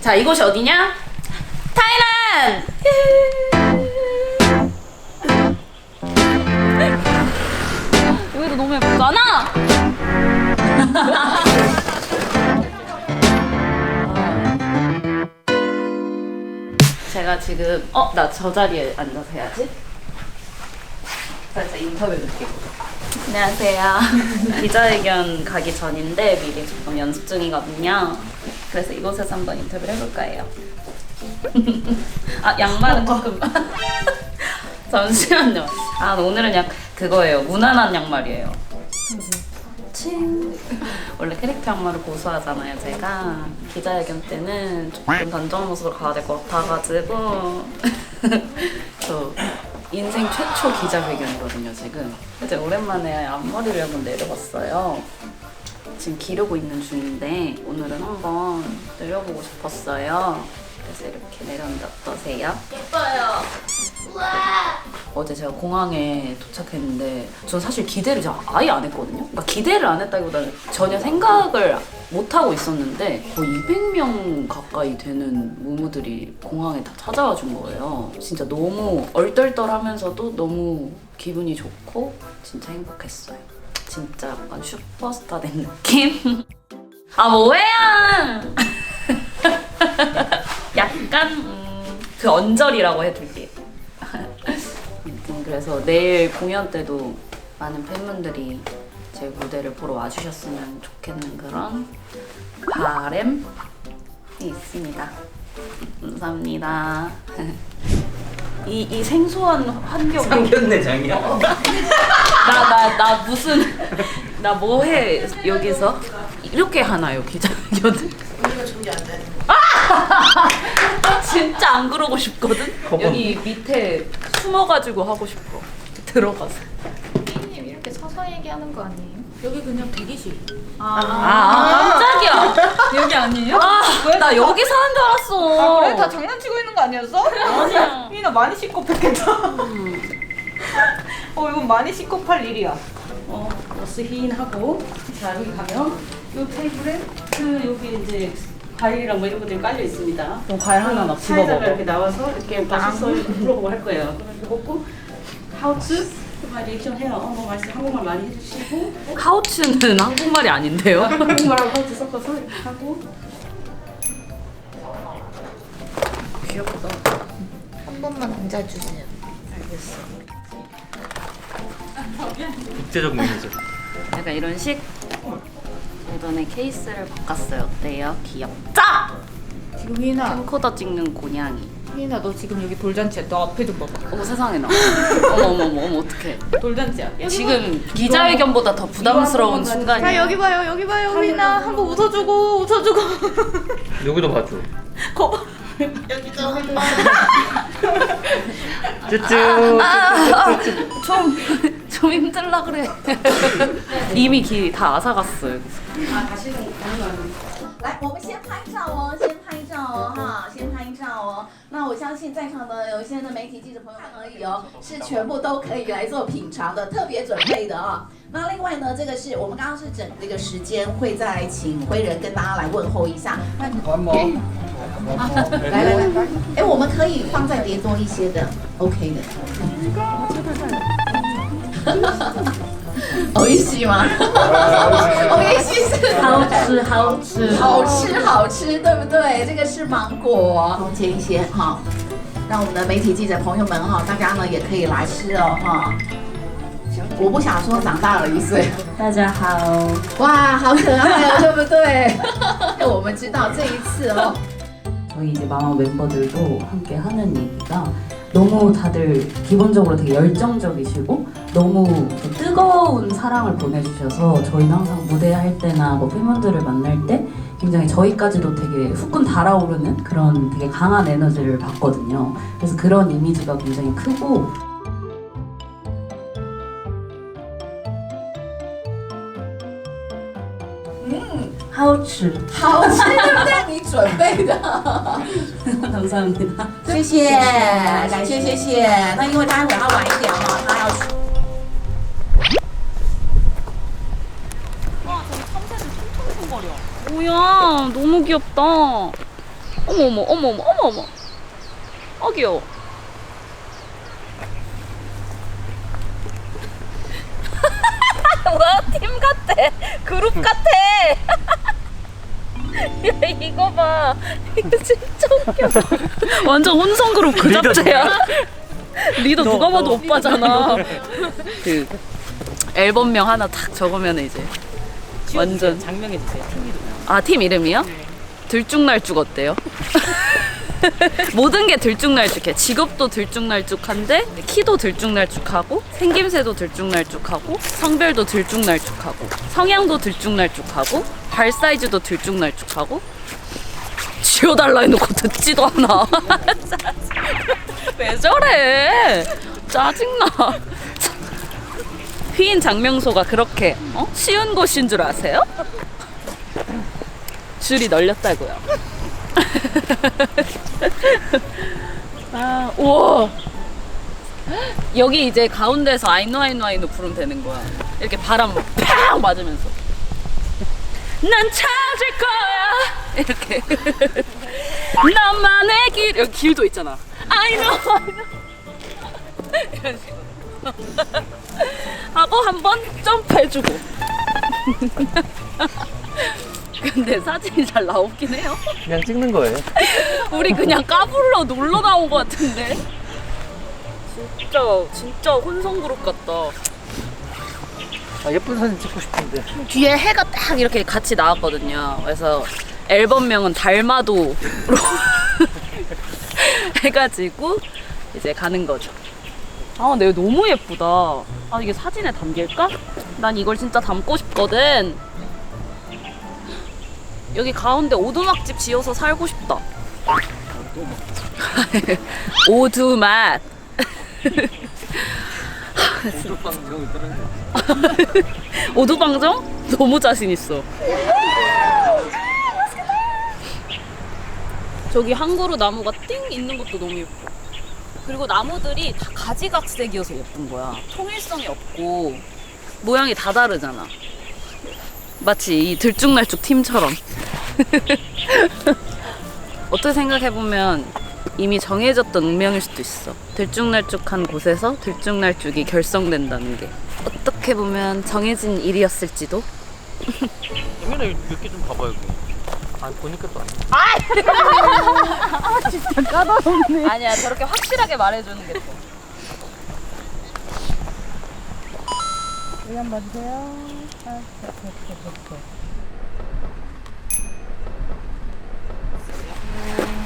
자, 이곳이 어디냐? 타이란! 여기도 너무 예쁘잖아? 제가 지금 나 저 자리에 앉아서 해야지. 살짝 인터뷰 느끼고. 안녕하세요. 기자회견 가기 전인데 미리 조금 연습 중이거든요. 그래서 이곳에서 한번 인터뷰를 해볼 거예요. 아, 양말은 조금 잠시만요. 아, 오늘은 그거예요. 무난한 양말이에요. 칭. 원래 캐릭터 양말을 고수하잖아요, 제가. 기자회견 때는 조금 단정한 모습으로 가야 될 것 같아가지고 저 인생 최초 기자회견이거든요, 지금. 이제 오랜만에 앞머리를 한번 내려봤어요. 지금 기르고 있는 중인데 오늘은 한번 내려보고 싶었어요. 그래서 이렇게 내렸는데 어떠세요? 예뻐요. 우와! 어제 제가 공항에 도착했는데 전 사실 기대를 아예 안 했거든요. 그러니까 기대를 안 했다기보다는 전혀 생각을 못 하고 있었는데 거의 200명 가까이 되는 무무들이 공항에 다 찾아와 준 거예요. 진짜 너무 얼떨떨하면서도 너무 기분이 좋고 진짜 행복했어요. 진짜 약간 슈퍼스타 된 느낌? 아, 뭐야! 약간 그 언저리라고 해둘게요. 그래서 내일 공연 때도 많은 팬분들이 제 무대를 보러 와주셨으면 좋겠는 그런 바람이 있습니다. 감사합니다. 이 생소한 환경. 상견례장이야. 나 뭐 해 여기서? 이렇게 하나요, 기자회견을? 우리가 준비 안 돼. 진짜 안 그러고 싶거든? 여기 밑에 숨어가지고 하고 싶어. 들어가서. 피디님 이렇게 서서 얘기하는 거 아니에요? 여기 그냥 대기실. 깜짝이야. 여기 아니에요? 나 여기 사는 줄 알았어. 그래? 다 장난치고 있는 거 아니었어? 아니야. 피나 많이 씻고 뺐겠다. 이건 많이 씻고 팔 일이야. 러스흰 하고 자, 여기 가면 요 테이블에 여기 이제 과일이랑 뭐 이런 것들이 깔려 있습니다. 그럼 과일 하나 막 집어먹어. 이렇게 나와서 이렇게 맛있어 물어보고 할 거예요. 그럼 이렇게 먹고 하우츠 리액션 해요. 뭐 맛있어. 한국말 많이 해주시고. 하우츠는 한국말이 아닌데요? 한국말하고 하우츠 섞어서 이렇게 하고. 귀엽다. 한 번만 앉아주세요. 알겠어. 국제적 매니저. 약간 이런 식. 예전에 케이스를 바꿨어요. 어때요? 귀엽죠? 지금 휘나, 캠코더 찍는 고양이. 휘나 너 지금 여기 돌잔치야. 너 앞에 좀 봐봐. 어머 세상에 나. 어머 어떡해. 돌잔치야. 지금 기자회견보다 더 부담스러운 순간이야. 자 여기 봐요. 여기 봐요. 휘나 한번 웃어주고. 여기도 봐줘. 거봐. 여기도 한 번. 좀 힘들라 그래. 이미 길 다 앗아갔어요. 来，我们先拍照哦，先拍照哦，哈，先拍照哦。那我相信在场的有一些的媒体记者朋友们而已哦，是全部都可以来做品尝的，特别准备的啊。那另外呢，这个是我们刚刚是整这个时间会再请辉人跟大家来问候一下。那来，哎，我们可以放再叠多一些的 ，OK 的。美味しい吗？美味しい是好吃，对不对？这个是芒果，切一些哈，让我们的媒体记者朋友们哈，大家呢也可以来吃哦哈。我不想说长大了1岁，大家好。哇，好可爱哦，对不对？我们知道这一次哦。 저희 이제 마마 멤버들도 함께 하는 얘기가 너무 다들 기본적으로 되게 열정적이시고 너무 뜨거운 사랑을 보내주셔서 저희는 항상 무대할 때나 뭐 팬분들을 만날 때 굉장히 저희까지도 되게 후끈 달아오르는 그런 되게 강한 에너지를 받거든요. 그래서 그런 이미지가 굉장히 크고好吃好吃，对不对？你准备的。 감사합니다. 谢谢，感谢谢谢。那因为待会他晚一点嘛，他要。 뭐야, 너무 귀엽다. 어머 어머 어머 어머 어머. 귀여워. 와, 팀 같아. 그룹 같아. 야, 이거 봐. 이거 진짜 웃겨. 완전 혼성 그룹 그 자체야. 리더 누가 봐도 오빠잖아. 그 앨범명 하나 딱 적으면 이제 완전 장명해 주세요. 팀 이름. 아, 팀 이름이요? 들쭉날쭉 어때요? 모든 게 들쭉날쭉해. 직업도 들쭉날쭉한데 키도 들쭉날쭉하고 생김새도 들쭉날쭉하고 성별도 들쭉날쭉하고 성향도 들쭉날쭉하고 발 사이즈도 들쭉날쭉하고 지워달라 해놓고 듣지도 않아. 왜 저래? 짜증나. 휘인 장명소가 그렇게 쉬운 곳인 줄 아세요? 줄이 널렸다고요. 아, 우와. 여기 이제 가운데서 아이노 아이노 아이노 부르면 되는 거야. 이렇게 바람 팍 맞으면서 난 찾을 거야 이렇게. 나만의 길. 여기 길도 있잖아. 아이노 아이노 이런 식으로 하고 한번 점프해주고. 근데 사진이 잘 나오긴 해요. 그냥 찍는 거예요. 우리 그냥 까불러 놀러 나온 것 같은데. 진짜 혼성 그룹 같다. 아, 예쁜 사진 찍고 싶은데. 뒤에 해가 딱 이렇게 같이 나왔거든요. 그래서 앨범명은 달마도로 해가지고 이제 가는 거죠. 아, 근데 이거 너무 예쁘다. 아, 이게 사진에 담길까? 난 이걸 진짜 담고 싶거든. 여기 가운데 오두막집 지어서 살고 싶다. 오두막. 오두방정? 너무 자신 있어. 저기 한 그루 나무가 띵 있는 것도 너무 예뻐. 그리고 나무들이 다 가지각색이어서 예쁜 거야. 통일성이 없고 모양이 다 다르잖아. 마치 이 들쭉날쭉 팀처럼. 어떻게 생각해보면 이미 정해졌던 운명일 수도 있어. 들쭉날쭉한 곳에서 들쭉날쭉이 결성된다는 게 어떻게 보면 정해진 일이었을지도. 화면을 몇 개 좀 봐봐요. 아, 보니까 또 아니야. 진짜 까다롭네. 아니야, 저렇게 확실하게 말해주는 게 더. 여기 한번 봐주세요.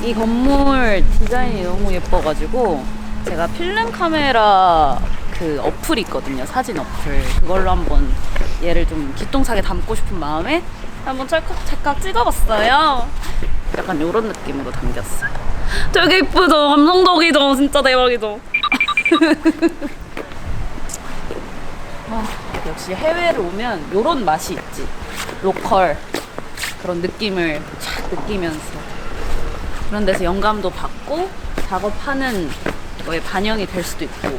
이 건물 디자인이 너무 예뻐가지고 제가 필름 카메라 그 어플이 있거든요. 사진 어플. 그걸로 한번 얘를 좀 기똥차게 담고 싶은 마음에 한번 찰칵찰칵 찍어봤어요. 약간 이런 느낌으로 담겼어요. 되게 예쁘죠? 감성적이죠? 진짜 대박이죠? 아, 역시 해외를 오면 이런 맛이 있지. 로컬 그런 느낌을 쫙 느끼면서 그런 데서 영감도 받고 작업하는 거에 반영이 될 수도 있고.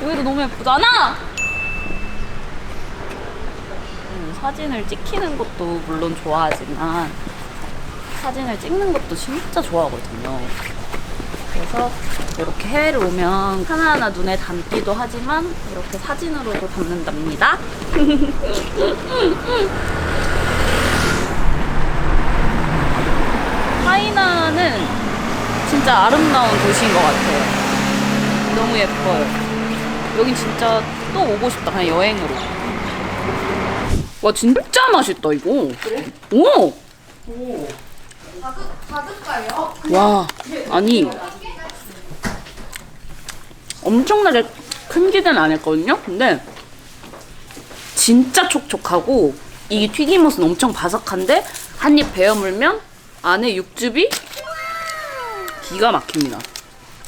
여기도 너무 예쁘잖아? 사진을 찍히는 것도 물론 좋아하지만 사진을 찍는 것도 진짜 좋아하거든요. 그래서 이렇게 해외를 오면 하나하나 눈에 담기도 하지만 이렇게 사진으로도 담는답니다. 하이난은 진짜 아름다운 도시인 것 같아요. 너무 예뻐요. 여긴 진짜 또 오고 싶다. 그냥 여행으로. 와, 진짜 맛있다 이거. 그래? 오! 받을까요? 와, 아니 엄청나게 큰 기대는 안 했거든요. 근데 진짜 촉촉하고 이 튀김옷은 엄청 바삭한데 한 입 베어 물면 안에 육즙이 기가 막힙니다.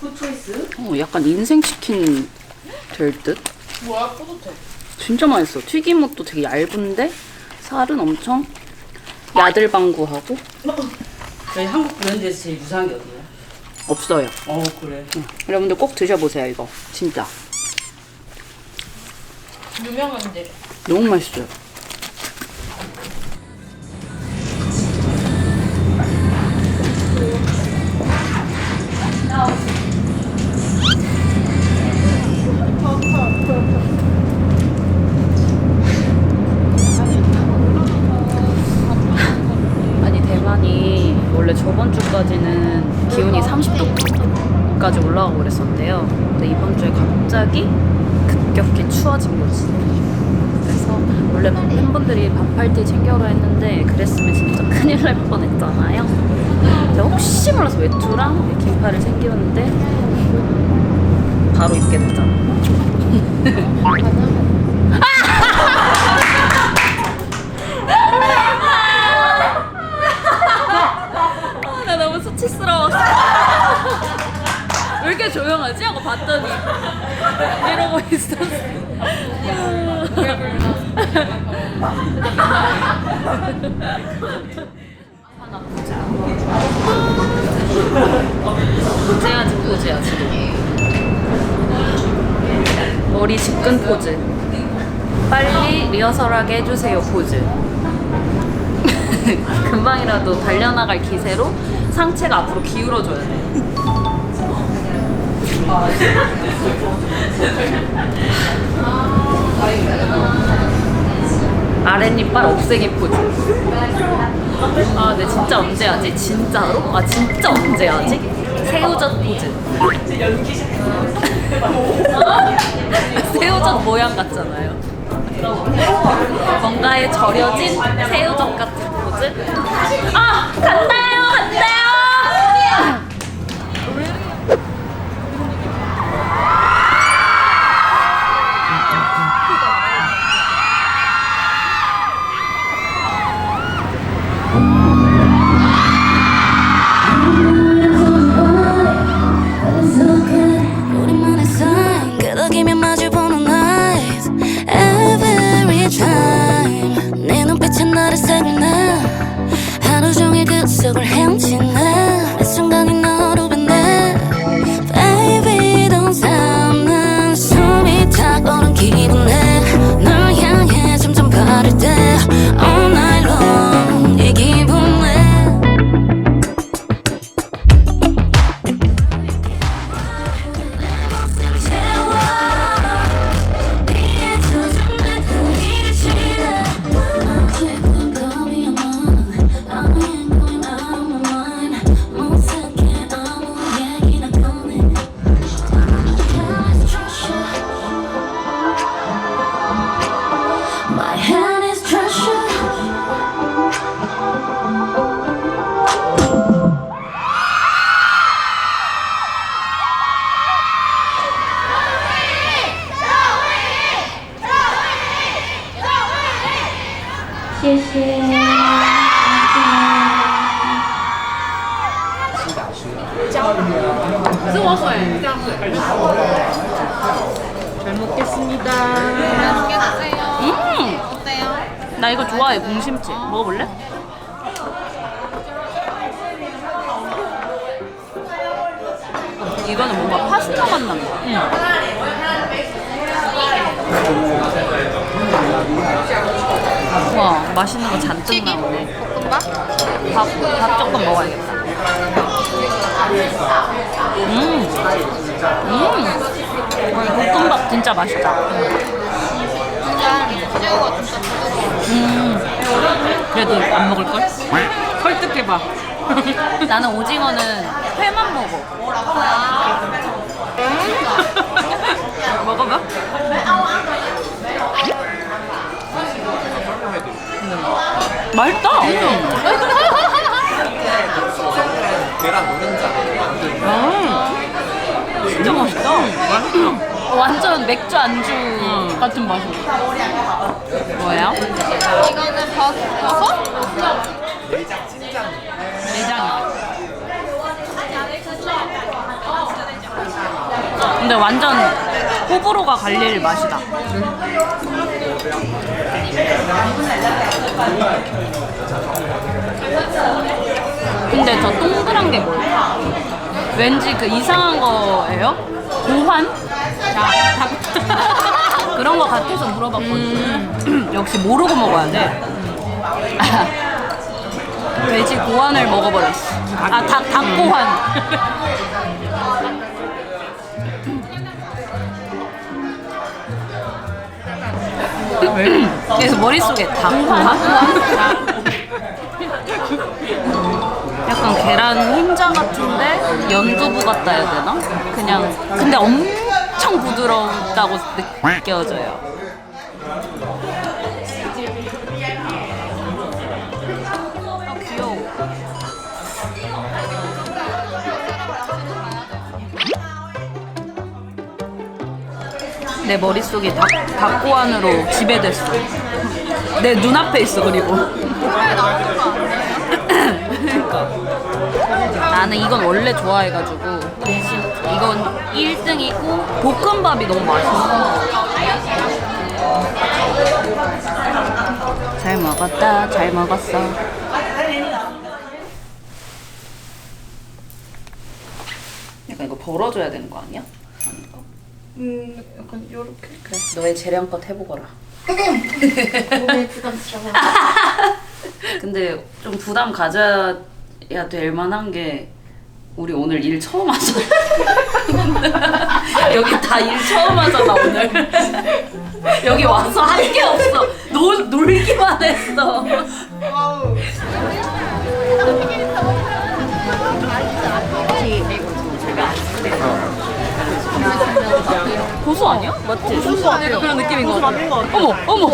굿초이스? 약간 인생 치킨 될 듯. 뭐야, 뿌듯해. 진짜 맛있어. 튀김옷도 되게 얇은데 살은 엄청 야들방구하고. 저희 한국 브랜드에서 제일 유사한 게 어디예요? 없어요. 그래. 여러분들 꼭 드셔보세요 이거. 진짜 유명한데. 너무 맛있어요. 갑자기 급격히 추워진 거지. 그래서 원래 팬분들이 반팔티 챙겨오라 했는데 그랬으면 진짜 큰일 날 뻔했잖아요. 근데 혹시 몰라서 외투랑 긴팔을 챙겼는데 바로 입게 됐잖아. 나 너무 수치스러웠어. 왜 이렇게 조용하지? 하고 봤더니 이러고 있었어. 하나 보자. 포즈야지 포즈야 지금. 머리 집근 포즈. 빨리 리허설하게 해주세요 포즈. 금방이라도 달려나갈 기세로 상체가 앞으로 기울어줘야 돼. 아랫니빨 없애기 포즈. 아, 근데 진짜 언제 하지? 진짜로? 아, 진짜 언제 하지? 새우젓 포즈. 새우젓 모양 같잖아요. 뭔가에 절여진 새우젓 같은 포즈. 아! 간다요! 간다요! 우리만의 sign 끄덕이며 마주보는 eyes every time 네 눈빛은 나를 새기네 하루 종일 그 속을 헤엄치네 매 순간이 너로 변해 Baby don't 삼는 숨이 탁 오른 기분에 널 향해 점점 바를 때 All night long 이 기분에 My hand is treasure. 잘 먹겠습니다. 나 이거 좋아해, 공심채. 먹어볼래? 이거는 뭔가 파스타 맛 난다. 와, 맛있는 거 잔뜩 나오네. 볶음밥? 밥 조금 먹어야겠다. 볶음밥 진짜 맛있다. 그래도 안 먹을걸? 설득해봐. 나는 오징어는 회만 먹어. 먹어봐. 맛있다. 계란 노른자 진짜 맛있다. 완전 맥주 안주 같은 맛이야. 뭐야? 이거는 버섯? 내장이야. 근데 완전 호불호가 갈릴 맛이다. 근데 저 동그란 게 뭘까? 왠지 그 이상한 거예요? 고환? 그런 거 같아서 물어봤거든. 역시 모르고 먹어야 돼. 돼지 고환을 먹어버렸어. 아, 닭고환. 그래서 머릿속에 닭고환? 약간 계란 흰자 같은데 연두부 같다 해야 되나? 그냥 근데 엄청 엄청 부드럽다고 느껴져요. 귀여워. 내 머릿속이 닭고 안으로 지배됐어. 내 눈앞에 있어. 그리고 그러니까 나는 이건 원래 좋아해가지고 대신 이건 1등이고 볶음밥이 너무 맛있어. 잘 먹었다. 잘 먹었어. 약간 이거 벌어줘야 되는 거 아니야? 약간 요렇게. 그래. 너의 재량껏 해보거라. 몸에 부담스러워. 근데 좀 부담 가져야 될 만한 게 우리 오늘 일 처음 하잖아. 여기 다 일 처음 하잖아 오늘. 여기 와서 할 게 없어. 놀기만 했어. 고수 아니야? 맞지? 고수 아니야? 그런 느낌인 거 같아. 어머, 어머,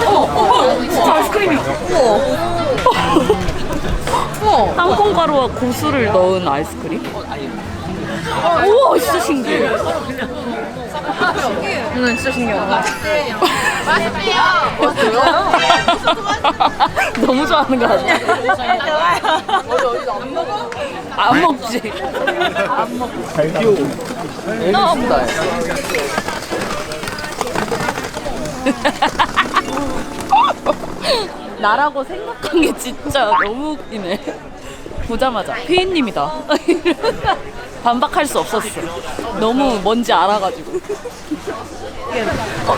어머, 진짜 아이스크림이야. 땅콩가루와 고수를 넣은 아이스크림? 우와, 진짜 신기해. 이건 진짜 신기하다. 너무 좋아하는 거 같아. 안 먹지? 안 먹지. 잘 귀여워. 너무 나라고 생각한 게 진짜 너무 웃기네. 보자마자 피디님이다. 반박할 수 없었어. 너무 뭔지 알아가지고.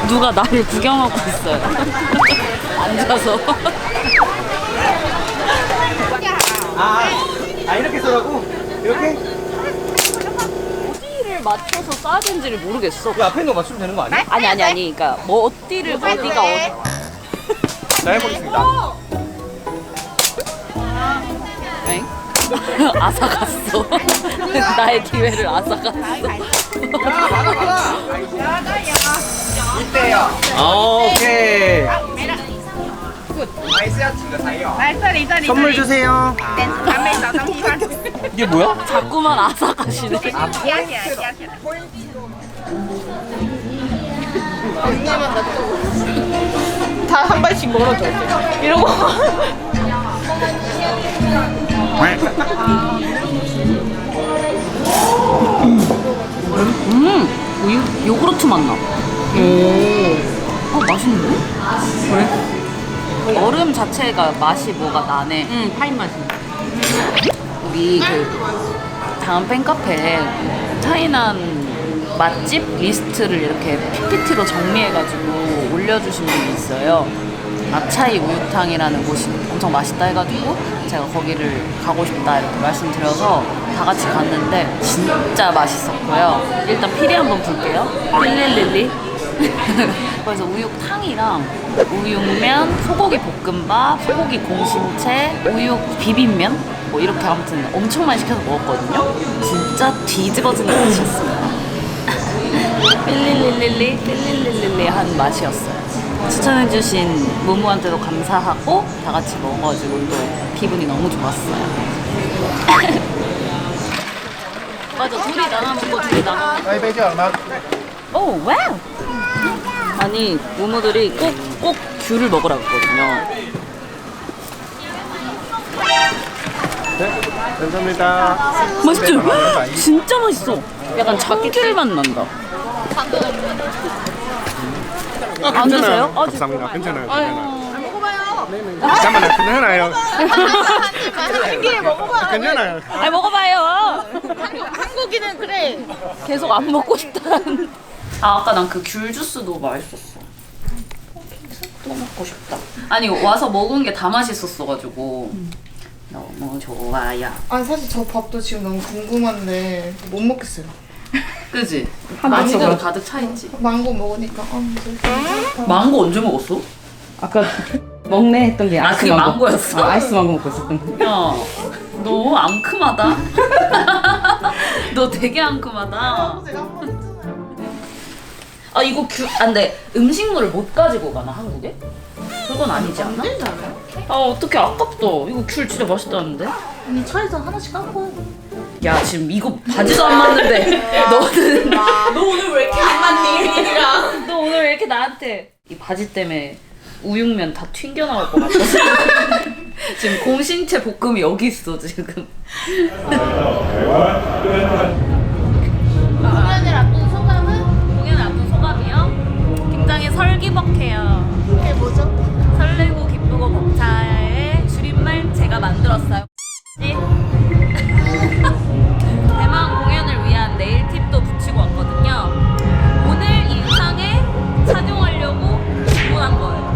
누가 나를 구경하고 있어요. 앉아서. 이렇게 써라고? 이렇게? 어디를 맞춰서 써야 되는지를 모르겠어. 그 앞에 있는 거 맞추면 되는 거 아니야? 아니. 그러니까 뭐 어디를 어디가 자, 해보겠습니다. 엥? 앗아갔어. 나의 기회를 앗아갔어. 이때요. 오케이. 선물 주세요. 이게 뭐야? 자꾸만 앗아가시네. 다 한 발씩 멀어져. 이러고. 우유? 요구르트 맛나. 맛있는데? 그래? 얼음 자체가 맛이 뭐가 나네. 파인 맛이. 우리 그 다음 팬카페에 타이난 맛집 리스트를 이렇게 PPT로 정리해가지고 올려주신 분이 있어요. 아차이 우유탕이라는 곳이 엄청 맛있다 해가지고 제가 거기를 가고 싶다 이렇게 말씀드려서 다 같이 갔는데 진짜 맛있었고요. 일단 피리 한번 볼게요. 릴릴릴리. 그래서 우육탕이랑 우육면, 소고기 볶음밥, 소고기 공심채, 우육 비빔면 뭐 이렇게 아무튼 엄청 많이 시켜서 먹었거든요. 진짜 뒤집어지는 맛이었어요. 릴릴릴리 한 맛이었어요. 추천해주신 무무한테도 감사하고 다 같이 먹어가지고 또 기분이 너무 좋았어요. 맞아, 둘이 나눠 먹고 둘이 나눠. 오, 와우! 아니, 무무들이 꼭 귤을 먹으라고 했거든요. 네, 감사합니다. 맛있죠? 진짜 맛있어. 약간 작귤 맛 난다. 안 드세요? 감사합니다. 괜찮아요. 잠깐만요. 괜찮아요. 신기해 먹어봐. 괜찮아요. 아니, 먹어봐요. 한국인은 그래. 계속 안 먹고 싶다는. 아까 난 그 귤 주스도 맛있었어. 또 먹고 싶다. 아니 와서 먹은 게 다 맛있었어가지고 너무 좋아요. 아니 사실 저 밥도 지금 너무 궁금한데 못 먹겠어요. 그지? 맛있는 가득 차 있지. 망고 먹으니까 망고 언제 먹었어? 아까 먹네 했던 게 아이스 그게 망고. 망고였어? 아이스 망고 먹고 있었던 거. 야, 너 앙큼하다. 너 되게 앙큼하다. 제가 한 번 아 이거 근데 음식물을 못 가지고 가나 한국에? 그건 아니지 않나? 아 어떡해 아깝다. 이거 귤 진짜 맛있다는데? 언니 차에서 하나씩 갖고 와. 야 지금 이거 바지도 안 맞는데 너는 너 오늘 왜 이렇게 안 맞니? 너 오늘 왜 이렇게 나한테 이 바지 때문에 우육면 다 튕겨 나올 것 같아. 지금 공신체 볶음이 여기 있어 지금. 공연을 앞둔 소감은? 공연 앞둔 소감이요? 굉장히 설기벅해요. 그게 뭐죠? 설레고 기쁘고 벅차의 줄임말 제가 만들었어요. 대만 공연을 위한 네일 팁도 붙이고 왔거든요. 오늘 이 의상에 착용하려고 주문한 거예요.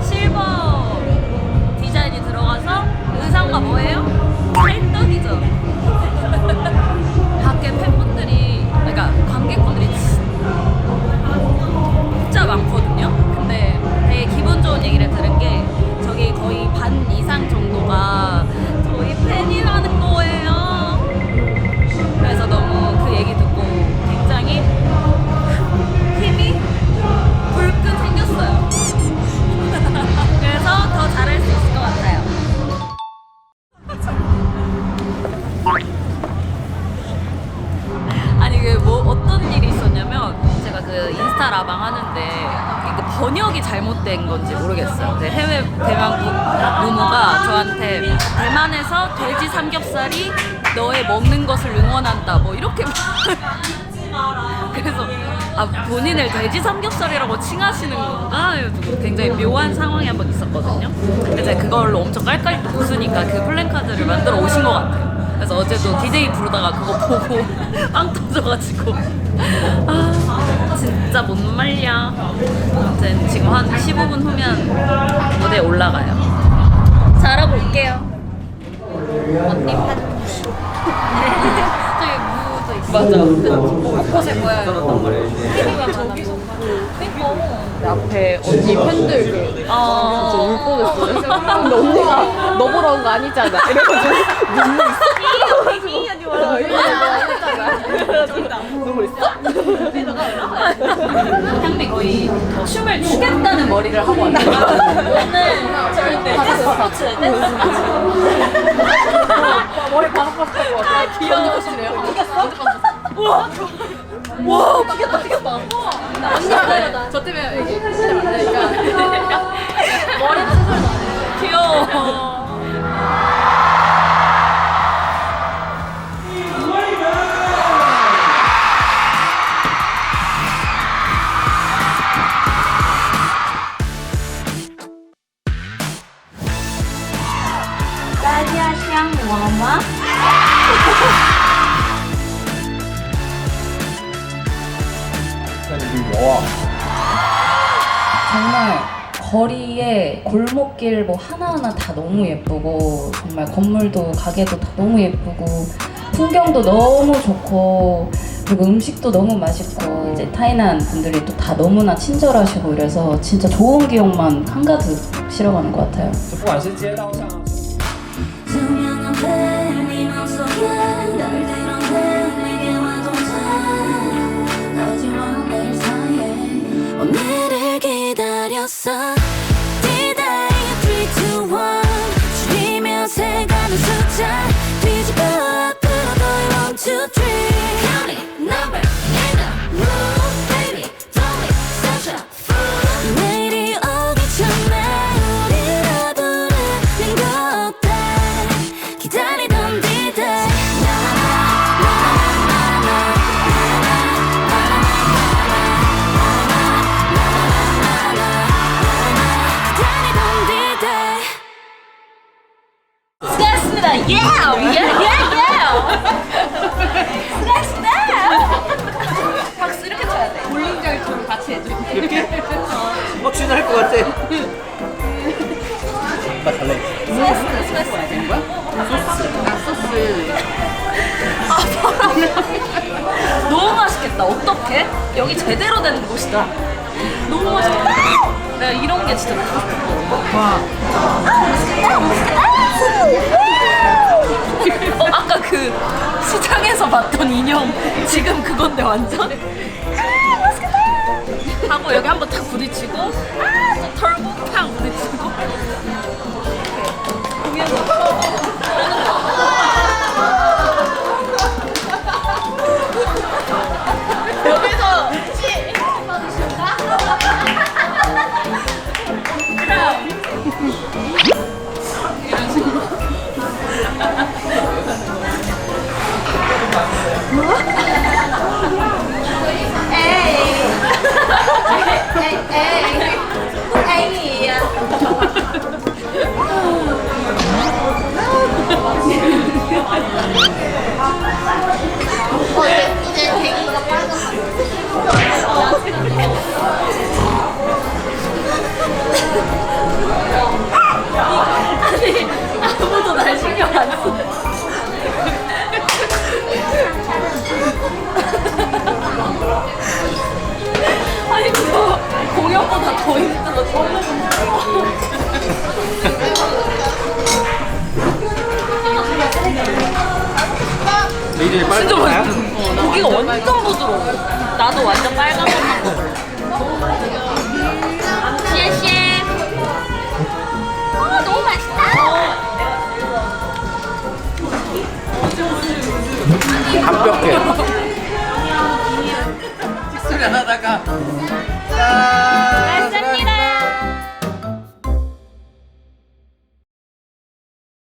실버 디자인이 들어가서 의상과 뭐예요? 찰떡이죠. 밖에 팬분들이, 그러니까 관객분들이 진짜 많거든요. 근데 되게 기분 좋은 얘기를 들은 게 저기 거의 반 이상 정도가 저희 팬이라는 거예요. 그래서 너무 그 얘기 듣고 굉장히 힘이 불끈 생겼어요. 그래서 더 잘할 수 있을 것 같아요. 아니 그 뭐 어떤 일이 있었냐면 제가 그 인스타 라방 하는데 이게 번역이 잘못된 건지 모르겠어요. 근데 해외 대만 무무가 저한테 대만에서 돼지 삼겹살이 너의 먹는 것을 응원한다 뭐 이렇게 그래서 본인을 돼지 삼겹살이라고 칭하시는 건가? 굉장히 묘한 상황이 한 번 있었거든요. 그래서 제가 그걸로 엄청 깔깔 또 웃으니까 그 플랜카드를 만들어 오신 것 같아요. 그래서 어제도 DJ 부르다가 그거 보고 빵 터져가지고 진짜 못 말려. 아무튼 지금 한 15분 후면 무대에 올라가요. 잘해볼게요. 언니 판 저기 무도 있어. 맞아. 곳곳에 모여요. TV가 저기서 앞에 언니 팬들 진짜 울 뻔했어요. 근데 언니가 너 보러 온 거 아니잖아. 이래가지고 눈물 있어? 이 언니 보러 온 거 눈물 있어? 향미 거의 춤을 추겠다는 머리를 하고 왔어요. 오늘 절대 댄스 스포츠 머리 바삭바삭 하고 왔어. 귀여운 것이래요. 와, 튀겼다. 언니, 저 때문에 이게 머리 귀여워. 정말 거리에 골목길 뭐 하나하나 다 너무 예쁘고 정말 건물도 가게도 다 너무 예쁘고 풍경도 너무 좋고 그리고 음식도 너무 맛있고 이제 타이난 분들이 또 다 너무나 친절하시고 이래서 진짜 좋은 기억만 한가득 실어가는 것 같아요. 不管是街道上。 투명한 뱀이 맘속에 널 드러내 내게와 동전 너지와 내 사이에 오늘을 기다렸어 D-Day 3, 2, 1 줄이며 세가는 숫자 뒤집어 앞으로 더 1, 2, 3 Counting number in the room Baby don't be such a fool 내일이 오기 전에 우리라 부르는 것 어때 기다리던 D-Day 기다리던 D-Day 수고하셨습니다. 수고하셨습니다. 박수 이렇게 쳐야 돼. 볼링장처럼 같이 해줘. 이렇게? 쥐날 것 같아. 나 갈래. 수고했어. 너무 맛있겠다. 어떡해? 여기 제대로 된 곳이다. 너무 맛있겠다. 내가 이런 게 진짜 맛있어. 와. 아까 그 시장에서 봤던 인형 지금 그건데 완전. 아 맛있겠다. 하고 여기 한번 탁 부딪히고 또 털고 탁 부딪히고. 아무도 날 신경 안 써. 아니 그거 공연보다 더 힘들어. 내일이 빨리 진짜 맛있어. 고기가 완전 부드러워. 나도 완전 빨간 것만 먹을래. 씨에씨에. 아 너무 맛있다. 합격해. 소리 안 하다가 짠